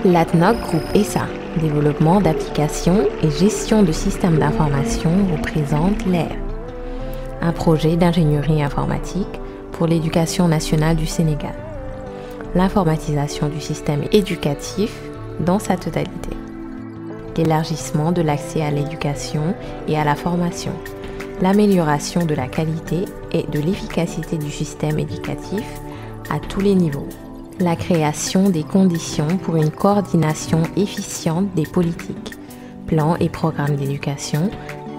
L'ADNOC Group SA, développement d'applications et gestion de systèmes d'information, représente l'AIR, un projet d'ingénierie informatique pour l'éducation nationale du Sénégal. L'informatisation du système éducatif dans sa totalité. L'élargissement de l'accès à l'éducation et à la formation. L'amélioration de la qualité et de l'efficacité du système éducatif à tous les niveaux. La création des conditions pour une coordination efficiente des politiques, plans et programmes d'éducation,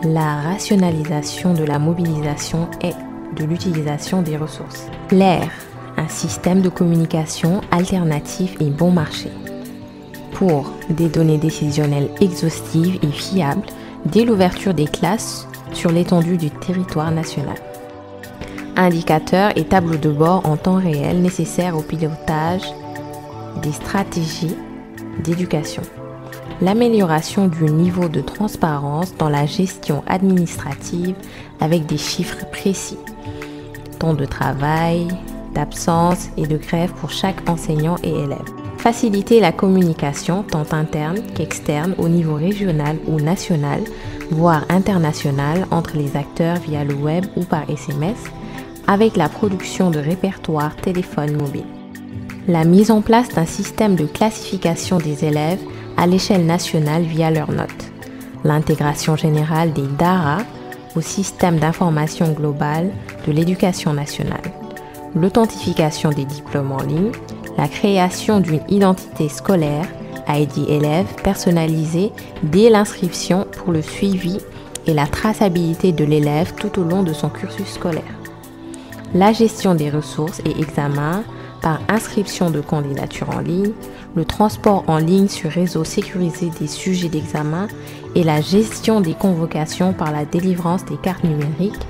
la rationalisation de la mobilisation et de l'utilisation des ressources. L'AIR, un système de communication alternatif et bon marché. Pour des données décisionnelles exhaustives et fiables dès l'ouverture des classes sur l'étendue du territoire national. Indicateurs et tableaux de bord en temps réel nécessaires au pilotage des stratégies d'éducation. L'amélioration du niveau de transparence dans la gestion administrative avec des chiffres précis. Temps de travail, d'absence et de grève pour chaque enseignant et élève. Faciliter la communication tant interne qu'externe au niveau régional ou national, voire international entre les acteurs via le web ou par SMS, avec la production de répertoires téléphone mobile. La mise en place d'un système de classification des élèves à l'échelle nationale via leurs notes. L'intégration générale des DARA au système d'information globale de l'éducation nationale. L'authentification des diplômes en ligne, la création d'une identité scolaire, ID élève personnalisée dès l'inscription pour le suivi et la traçabilité de l'élève tout au long de son cursus scolaire. La gestion des ressources et examens par inscription de candidature en ligne, le transport en ligne sur réseau sécurisé des sujets d'examen et la gestion des convocations par la délivrance des cartes numériques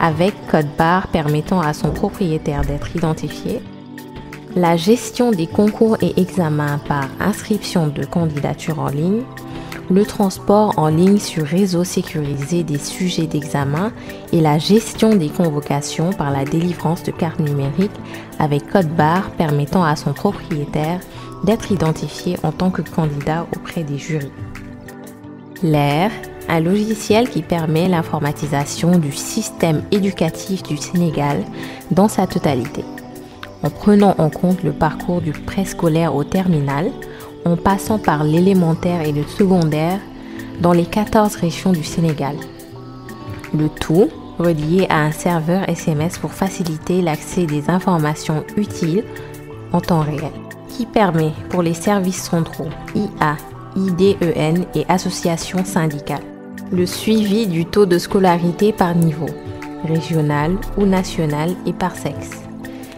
avec code-barre permettant à son propriétaire d'être identifié, la gestion des concours et examens par inscription de candidature en ligne, le transport en ligne sur réseau sécurisé des sujets d'examen et la gestion des convocations par la délivrance de cartes numériques avec code-barre permettant à son propriétaire d'être identifié en tant que candidat auprès des jurys. L'AIR, un logiciel qui permet l'informatisation du système éducatif du Sénégal dans sa totalité, en prenant en compte le parcours du préscolaire au terminal, en passant par l'élémentaire et le secondaire dans les 14 régions du Sénégal. Le tout relié à un serveur SMS pour faciliter l'accès des informations utiles en temps réel, qui permet pour les services centraux IA, IDEN et associations syndicales le suivi du taux de scolarité par niveau, régional ou national et par sexe,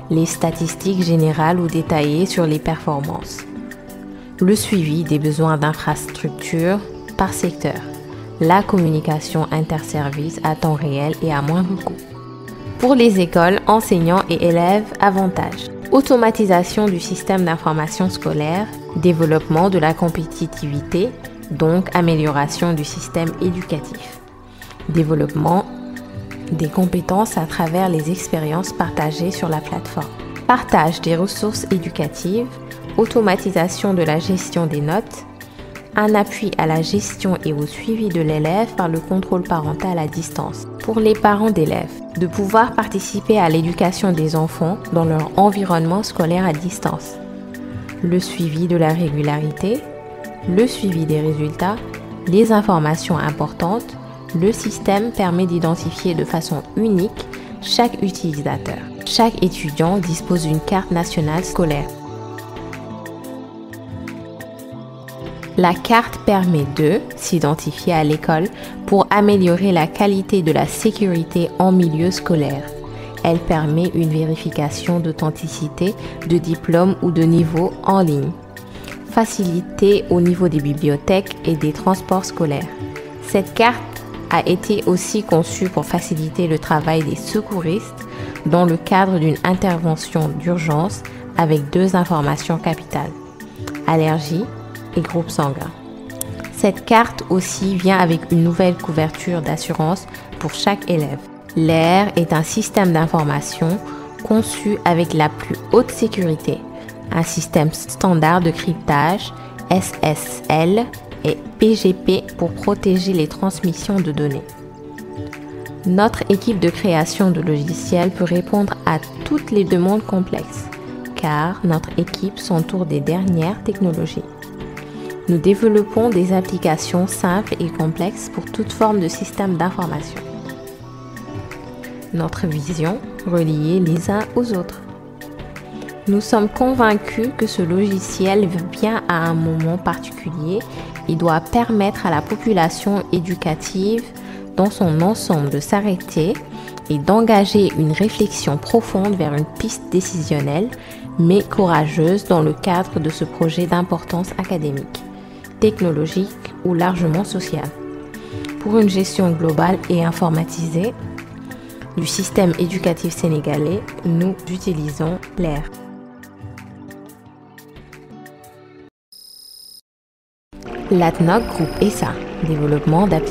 les statistiques générales ou détaillées sur les performances, le suivi des besoins d'infrastructures par secteur, la communication interservices à temps réel et à moindre coût. Pour les écoles, enseignants et élèves, avantages. Automatisation du système d'information scolaire, développement de la compétitivité, donc amélioration du système éducatif. Développement des compétences à travers les expériences partagées sur la plateforme. Partage des ressources éducatives, automatisation de la gestion des notes, un appui à la gestion et au suivi de l'élève par le contrôle parental à distance. Pour les parents d'élèves, de pouvoir participer à l'éducation des enfants dans leur environnement scolaire à distance. Le suivi de la régularité, le suivi des résultats, les informations importantes, le système permet d'identifier de façon unique chaque utilisateur. Chaque étudiant dispose d'une carte nationale scolaire. La carte permet de s'identifier à l'école pour améliorer la qualité de la sécurité en milieu scolaire. Elle permet une vérification d'authenticité de diplôme ou de niveau en ligne. Facilité au niveau des bibliothèques et des transports scolaires. Cette carte a été aussi conçue pour faciliter le travail des secouristes dans le cadre d'une intervention d'urgence avec 2 informations capitales, allergie et groupe sanguin. Cette carte aussi vient avec une nouvelle couverture d'assurance pour chaque élève. L'AIR est un système d'information conçu avec la plus haute sécurité, un système standard de cryptage SSL et PGP pour protéger les transmissions de données. Notre équipe de création de logiciels peut répondre à toutes les demandes complexes, car notre équipe s'entoure des dernières technologies. Nous développons des applications simples et complexes pour toute forme de système d'information. Notre vision, relier les uns aux autres. Nous sommes convaincus que ce logiciel vient à un moment particulier et doit permettre à la population éducative dans son ensemble de s'arrêter et d'engager une réflexion profonde vers une piste décisionnelle, mais courageuse dans le cadre de ce projet d'importance académique, technologique ou largement sociale. Pour une gestion globale et informatisée du système éducatif sénégalais, nous utilisons LAIR. L'ATNOC Groupe SA, développement d'applications.